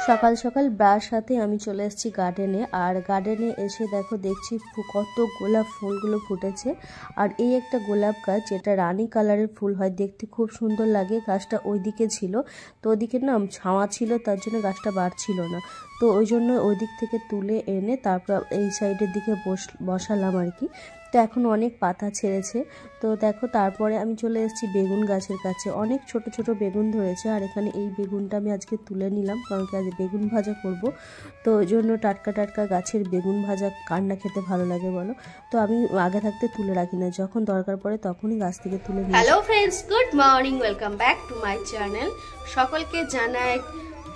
সকাল সকাল ব্রাশ হাতে আমি চলে এসেছি গার্ডেনে। আর গার্ডেনে এসে দেখছি কত গোলাপ ফুলগুলো ফুটেছে। আর এই একটা গোলাপ গাছ যেটা রানী কালারের ফুল হয়, দেখতে খুব সুন্দর লাগে। গাছটা ওইদিকে ছিল, তো ওইদিকে না ছাওয়া ছিল, তার জন্য গাছটা বাড়ছিল না। তো ওই জন্য ওই দিক থেকে তুলে এনে তারপর এই সাইডের দিকে বসালাম আর কি। তো এখন অনেক পাতা ছেড়েছে। তো দেখো তারপরে আমি চলে এসেছি বেগুন গাছের কাছে। অনেক ছোট ছোট বেগুন ধরেছে, আর এখানে এই বেগুনটা আমি আজকে তুলে নিলাম, কারণ কি আজ বেগুন ভাজা করব। তো ওই জন্য টাটকা টাটকা গাছের বেগুন ভাজা কার না খেতে ভালো লাগে বলো। তো আমি আগে থাকতে তুলে রাখি না, যখন দরকার পড়ে তখনই গাছ থেকে তুলে নিই। Hello friends, good morning, welcome back to my channel. সকলকে জানাই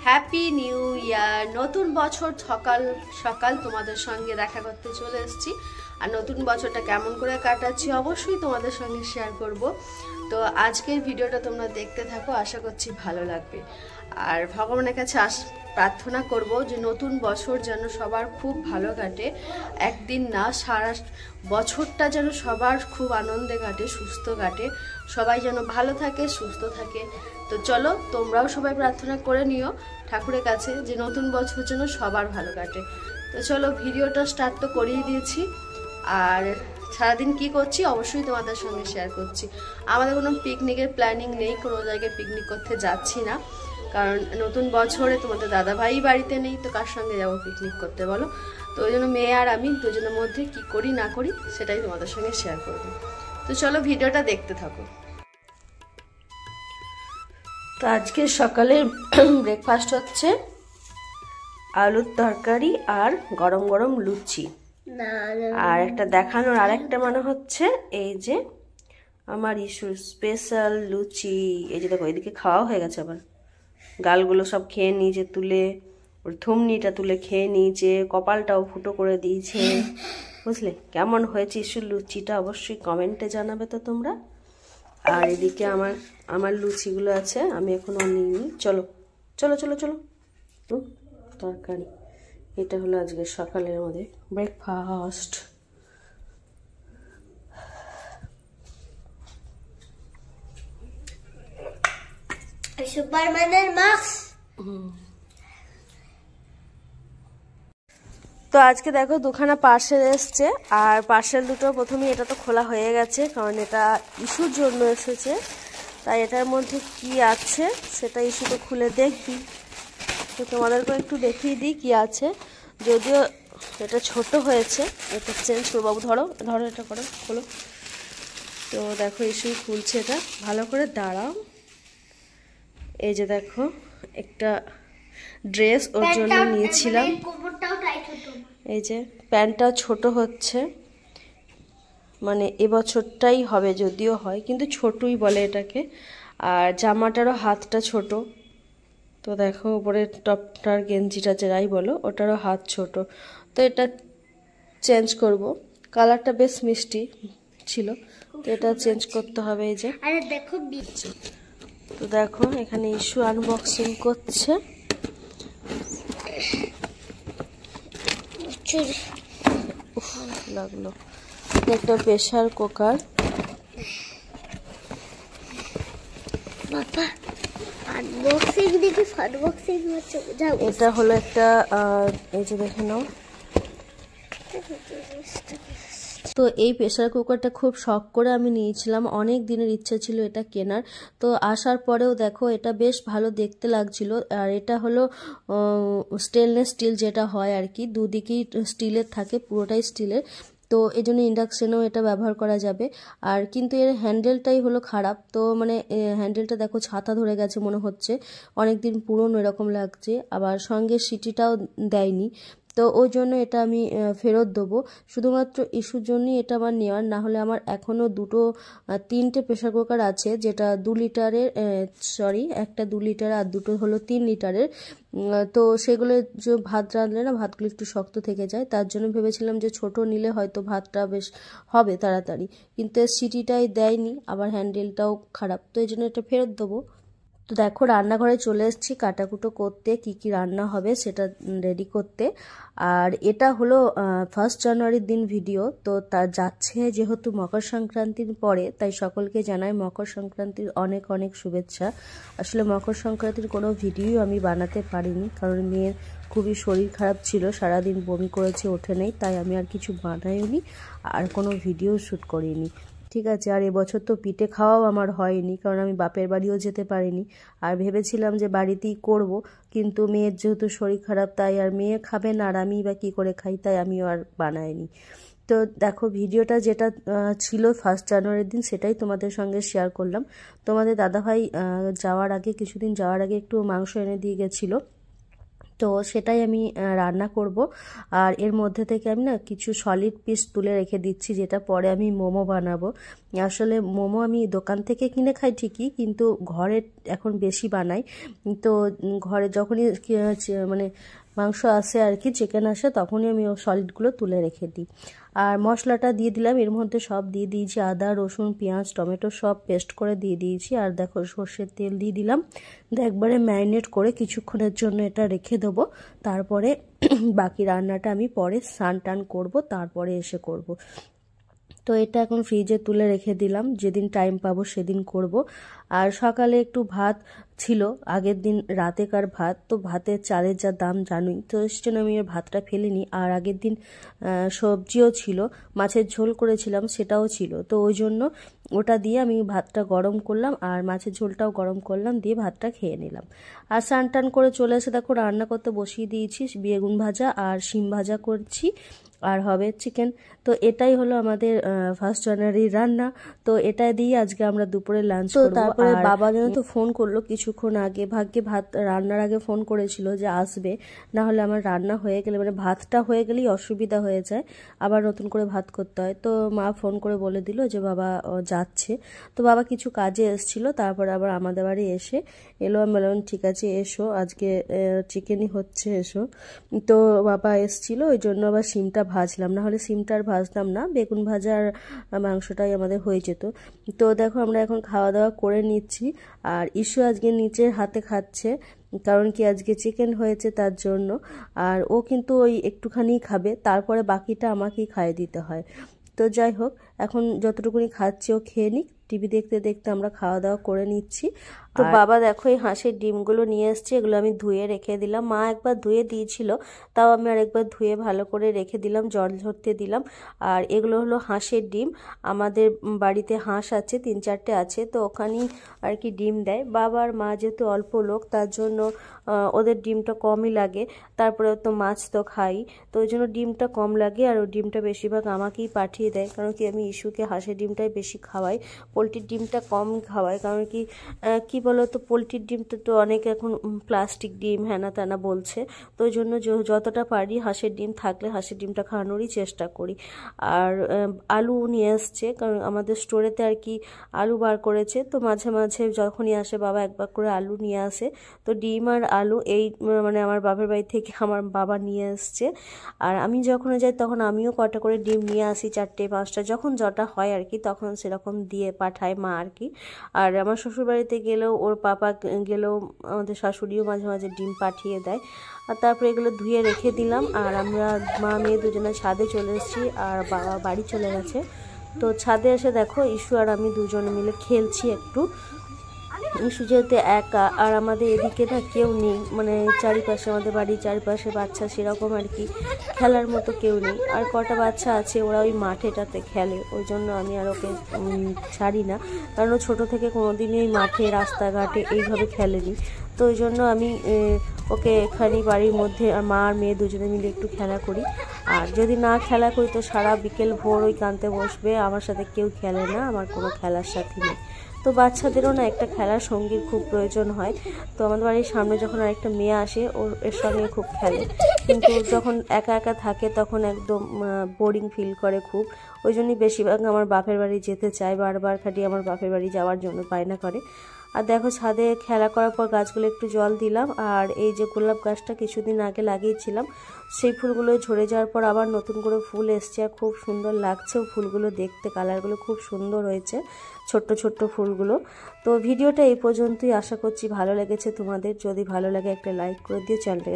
হ্যাপি নিউ ইয়ার। নতুন বছর সকাল সকাল তোমাদের সঙ্গে দেখা করতে চলে এসেছি। আর নতুন বছরটা কেমন করে কাটাচ্ছি অবশ্যই তোমাদের সঙ্গে শেয়ার করব। তো আজকের ভিডিওটা তোমরা দেখতে থাকো, আশা করছি ভালো লাগবে। আর ভগবানের কাছে প্রার্থনা করব যে নতুন বছর যেন সবার খুব ভালো কাটে, একদিন না সারা বছরটা যেন সবার খুব আনন্দে কাটে, সুস্থ কাটে, সবাই যেন ভালো থাকে, সুস্থ থাকে। তো চলো তোমরাও সবাই প্রার্থনা করে নিও ঠাকুরের কাছে যে নতুন বছর যেন সবার ভালো কাটে। তো চলো ভিডিওটা স্টার্ট তো করেই দিয়েছি। আর সারাদিন কি করছি অবশ্যই তোমাদের সঙ্গে শেয়ার করছি। আমাদের কোনো পিকনিকের প্ল্যানিং নেই, কোনো জায়গায় পিকনিক করতে যাচ্ছি না, কারণ নতুন বছরে তোমাদের দাদাভাই বাড়িতে নেই, তো কার সঙ্গে যাবো পিকনিক করতে বলো। তো ওই জন্য মেয়ে আর আমি দুজনের মধ্যে কি করি না করি সেটাই তোমাদের সঙ্গে শেয়ার করবো। তো চলো ভিডিওটা দেখতে থাকো। তো আজকে সকালে ব্রেকফাস্ট হচ্ছে আলুর তরকারি আর গরম গরম লুচি। আর একটা দেখানোর আরেকটা মানে হচ্ছে এই যে আমার ইস্যুর স্পেশাল লুচি। এই যে দেখো এদিকে খাওয়া হয়ে গেছে, আবার গালগুলো সব খেয়ে নিয়েছে, তুলে ওর থুমনিটা তুলে খেয়ে নিয়েছে, কপালটাও ফুটো করে দিয়েছে। বুঝলে কেমন হয়েছে ইস্যুর লুচিটা অবশ্যই কমেন্টে জানাবে তো তোমরা। আর এদিকে আমার লুচিগুলো আছে, আমি এখনো নিইনি। চলো চলো চলো চলো। তরকারি এটা হলো আজকে সকালের মধ্যে ব্রেকফাস্ট। সুপারম্যানের মাস্ক। তো আজকে দেখো দুখানা পার্সেল এসছে, আর পার্সেল দুটো প্রথমে এটা তো খোলা হয়ে গেছে, কারণ এটা ইস্যুর জন্য এসেছে। তাই এটার মধ্যে কি আছে সেটা ইস্যু তো খুলে দেখবি। তো তোমাদেরকে একটু দেখিয়ে দিই কি আছে। যদিও এটা ছোট হয়েছে, এটা চেঞ্জ করবো। বাবু ধরো ধরো, এটা করো, খোলো। তো দেখো ইস্যু খুলছে, এটা ভালো করে দাঁড়াও। এই যে দেখো একটা ড্রেস ওর জন্য নিয়েছিলাম। এই যে প্যান্টটা ছোট হচ্ছে, মানে এবছরটাই হবে, যদিও হয় কিন্তু ছোটই বলে এটাকে। আর জামাটারও হাতটা ছোট। তো দেখো উপরে টপটার গেঞ্জিটা যেটাই বলো ওটারও হাত ছোট। তো এটা চেঞ্জ করব। কালারটা বেশ মিষ্টি ছিল, তো এটা চেঞ্জ করতে হবে। এই যে দেখো, তো দেখো এখানে ইস্যু আনবক্সিং করছে। লাগলো একটা প্রেসার কুকার। বাবা আনবক্সিং দেখি, আনবক্সিং হচ্ছে। এটা হলো একটা এই যে দেখে নাও। তো এই প্রেসার কুকারটা খুব শখ করে আমি নিয়েছিলাম, অনেক দিনের ইচ্ছা ছিল এটা কেনার। তো আসার পরেও দেখো এটা বেশ ভালো দেখতে লাগছিল। আর এটা হলো স্টেনলেস স্টিল যেটা হয় আর কি, দুদিকেই স্টিলের থাকে, পুরোটাই স্টিলের। তো এই জন্য ইন্ডাকশনেও এটা ব্যবহার করা যাবে। আর কিন্তু এর হ্যান্ডেলটাই হলো খারাপ। তো মানে হ্যান্ডেলটা দেখো ছাতা ধরে গেছে মনে হচ্ছে, অনেক দিন পুরনো এরকম লাগছে। আবার সঙ্গে সিটিটাও দেয়নি, তো ওই জন্য এটা আমি ফেরত দেবো। শুধুমাত্র ইস্যুর জন্যই এটা আমার নেওয়ার, না হলে আমার এখনও তিনটে প্রেশার কুকার আছে, যেটা 2 লিটারের, একটা 2 লিটার আর দুটো হলো 3 লিটারের। তো সেগুলো যে ভাত রাঁধলে না ভাতগুলো একটু শক্ত থেকে যায়, তার জন্য ভেবেছিলাম যে ছোট নিলে হয়তো ভাতটা বেশ হবে তাড়াতাড়ি, কিন্তু সিটিটাই দেয়নি, আবার হ্যান্ডেলটাও খারাপ, তো এই জন্য এটা ফেরত দেবো। তো দেখো রান্নাঘরে চলে এসেছি কাটাকুটো করতে, কি কি রান্না হবে সেটা রেডি করতে। আর এটা হলো 1 জানুয়ারির দিন ভিডিও, তো তার যাচ্ছে যেহেতু মকর সংক্রান্তির পরে, তাই সকলকে জানাই মকর সংক্রান্তির অনেক অনেক শুভেচ্ছা। আসলে মকর সংক্রান্তির কোনো ভিডিও আমি বানাতে পারিনি, কারণ মেয়ের খুবই শরীর খারাপ ছিল, সারাদিন বমি করেছে, ওঠে নেই, তাই আমি আর কিছু বানাইনি আর কোনো ভিডিও শ্যুট করিনি। ঠিক আছে। আর এবছর তো পিঠে খাওয়াও আমার হয়নি, কারণ আমি বাপের বাড়িও যেতে পারিনি। আর ভেবেছিলাম যে বাড়িতেই করব, কিন্তু মেয়ের যেহেতু শরীর খারাপ, তাই আর মেয়ে খাবে না আর আমি বা কী করে খাই, তাই আমিও আর বানাইনি। তো দেখো ভিডিওটা যেটা ছিল 1 জানুয়ারির দিন, সেটাই তোমাদের সঙ্গে শেয়ার করলাম। তোমাদের দাদাভাই যাওয়ার আগে, কিছুদিন যাওয়ার আগে একটু মাংস এনে দিয়ে গেছিলো, তো সেটাই আমি রান্না করব। আর এর মধ্যে থেকে আমি না কিছু সলিড পিস তুলে রেখে দিচ্ছি, যেটা পরে আমি মোমো বানাবো। আসলে মোমো আমি দোকান থেকে কিনে খাই ঠিকই, কিন্তু ঘরে এখন বেশি বানাই। তো ঘরে যখনই মানে মাংস আসে আর কি, চিকেন আসে, তখনই আমি ও সলিডগুলো তুলে রেখে দিই। আর মশলাটা দিয়ে দিলাম, এর মধ্যে সব দিয়ে দিয়েছি, আদা রসুন পেঁয়াজ টমেটো সব পেস্ট করে দিয়ে দিয়েছি। আর দেখো সর্ষের তেল দিয়ে দিলাম, একবারে ম্যারিনেট করে কিছুক্ষণের জন্য এটা রেখে দেবো। তারপরে বাকি রান্নাটা আমি পরে স্নান টান করবো, তারপরে এসে করব। তো এটা এখন ফ্রিজে তুলে রেখে দিলাম, যেদিন টাইম পাবো সেদিন করব। আর সকালে একটু ভাত ছিল, আগের দিন রাতেকার ভাত, তো ভাতের চালের যা দাম জানুই, তো সেজন্য আমি ভাতটা ফেলিনি। আর আগের দিন সবজিও ছিল, মাছের ঝোল করেছিলাম, সেটাও ছিল, তো ওই জন্য ওটা দিয়ে আমি ভাতটা গরম করলাম আর মাছের ঝোলটাও গরম করলাম, দিয়ে ভাতটা খেয়ে নিলাম। আর স্নান টান করে চলে এসে দেখো রান্না করতে বসিয়ে দিয়েছি, বেগুন ভাজা আর শিম ভাজা করছি, আর হবে চিকেন। তো এটাই হলো আমাদের 1 জানুয়ারির রান্না। তো এটা দিয়ে আজকে আমরা দুপুরে লাঞ্চ করব। তারপরে বাবা যেন তো ফোন করলো কিছুক্ষণ আগে, ভাগ্যে ভাত রান্নার আগে ফোন করেছিল যে আসবে, না হলে আমার রান্না হয়ে গেলে, মানে ভাতটা হয়ে গেলেই অসুবিধা হয়ে যায়, আবার নতুন করে ভাত করতে হয়। তো মা ফোন করে বলে দিল যে বাবা যাচ্ছে। তো বাবা কিছু কাজে এসেছিল, তারপরে আবার আমাদের বাড়ি এসে এলো। আমি বললাম ঠিক আছে এসো, আজকে চিকেনই হচ্ছে, এসো। তো বাবা এসছিল, ওই জন্য আবার শিমটা ভাজলাম, না হলে শিমটা আর ভাজতাম না, বেগুন ভাজা আর মাংসটাই আমাদের হয়ে যেত। তো দেখো আমরা এখন খাওয়া দাওয়া করে নিচ্ছি। আর ইস্যু আজকে নিচের হাতে খাচ্ছে, কারণ কি আজকে চিকেন হয়েছে তার জন্য। আর ও কিন্তু ওই একটুখানি খাবে, তারপরে বাকিটা আমাকেই খাইয়ে দিতে হয়। তো যাই হোক, এখন যতটুকুনি খাচ্ছি ও খেয়ে নিক। টিভি দেখতে দেখতে আমরা খাওয়া দাওয়া করে নিচ্ছি। তো বাবা দেখো এই হাঁসের ডিমগুলো নিয়ে এসছে, এগুলো আমি ধুয়ে রেখে দিলাম। মা একবার ধুয়ে দিয়েছিল, তাও আমি আরেকবার ধুয়ে ভালো করে রেখে দিলাম, জল ঝরতে দিলাম। আর এগুলো হলো হাঁসের ডিম, আমাদের বাড়িতে হাঁস আছে 3-4টে আছে, তো ওখানেই আর কি ডিম দেয়। বাবা আর মা যেহেতু অল্প লোক, তার জন্য ওদের ডিমটা কমই লাগে। তারপরে তো মাছ তো খাই, তো ওই জন্য ডিমটা কম লাগে। আর ওই ডিমটা বেশিরভাগ আমাকেই পাঠিয়ে দেয়, কারণ কি আমি ইস্যুকে হাঁসের ডিমটাই বেশি খাওয়াই, পোলট্রির ডিমটা কম খাওয়াই। কারণ কি বলো তো, পোলট্রির ডিমটা তো অনেক এখন প্লাস্টিক ডিম হ্যানা ত্যানা বলছে, তো ওই জন্য যতটা পারি হাঁসের ডিম থাকলে হাঁসের ডিমটা খাওয়ানোরই চেষ্টা করি। আর আলু নিয়ে এসছে, কারণ আমাদের স্টোরেতে আর কি আলু বার করেছে, তো মাঝে মাঝে যখনই আসে বাবা একবার করে আলু নিয়ে আসে। তো ডিম আর আলু এই মানে আমার বাবার বাড়ি থেকে আমার বাবা নিয়ে এসছে। আর আমি যখন যাই তখন আমিও কটা করে ডিম নিয়ে আসি, 4-5টা, যখন যটা হয় আর কি, তখন সেরকম দিয়ে পাঠায় মা আর কি। আর আমার শ্বশুরবাড়িতে গেলেও, ওর পাপা গেলেও, আমাদের শাশুড়িও মাঝে মাঝে ডিম পাঠিয়ে দেয়। আর তারপরে এগুলো ধুয়ে রেখে দিলাম। আর আমরা মা মেয়ে দুজনে ছাদে চলে এসেছি, আর বাবা বাড়ি চলে গেছে। তো ছাদে এসে দেখো ইস্যু আর আমি দুজনে মিলে খেলছি একটু। ইস্যু যেহেতু একা, আর আমাদের এদিকে না কেউ নেই, মানে চারিপাশে আমাদের বাড়ির চারিপাশে বাচ্চা সেরকম আর কি খেলার মতো কেউ নেই। আর কটা বাচ্চা আছে, ওরা ওই মাঠেটাতে খেলে, ওই জন্য আমি আর ওকে ছাড়ি না, কারণ ও ছোটো থেকে কোনোদিনই ওই মাঠে রাস্তাঘাটে এইভাবে খেলেনি। তো ওই জন্য আমি ওকে এখানে বাড়ির মধ্যে মা আর মেয়ে দুজনে মিলে একটু খেলা করি। আর যদি না খেলা করি তো সারা বিকেল ভোর ওই কাঁদতে বসবে, আমার সাথে কেউ খেলে না, আমার কোনো খেলার সাথী নেই। তো বাচ্চাদেরও না একটা খেলার সঙ্গীর খুব প্রয়োজন হয়। তো আমাদের বাড়ির সামনে যখন আরেকটা মেয়ে আসে, ওর এর সঙ্গে খুব খেলে, কিন্তু যখন একা একা থাকে তখন একদম বোরিং ফিল করে খুব। ওই জন্যই বেশিরভাগ আমার বাপের বাড়ি যেতে চায়, বারবার খালি আমার বাপের বাড়ি যাওয়ার জন্য বায়না করে। আর দেখো ছাদে খেলা করার পর গাছগুলো একটু জল দিলাম। আর এই যে গোলাপ গাছটা কিছুদিন আগে লাগিয়েছিলাম, সেই ফুলগুলো ঝরে যাওয়ার পর আবার নতুন করে ফুল এসছে আর খুব সুন্দর লাগছে ফুলগুলো দেখতে, কালারগুলো খুব সুন্দর হয়েছে ছোট্ট ছোট্ট ফুলগুলো। তো ভিডিওটা এই পর্যন্তই, আশা করছি ভালো লেগেছে তোমাদের। যদি ভালো লাগে একটা লাইক করে দিও, চ্যানেলটাকে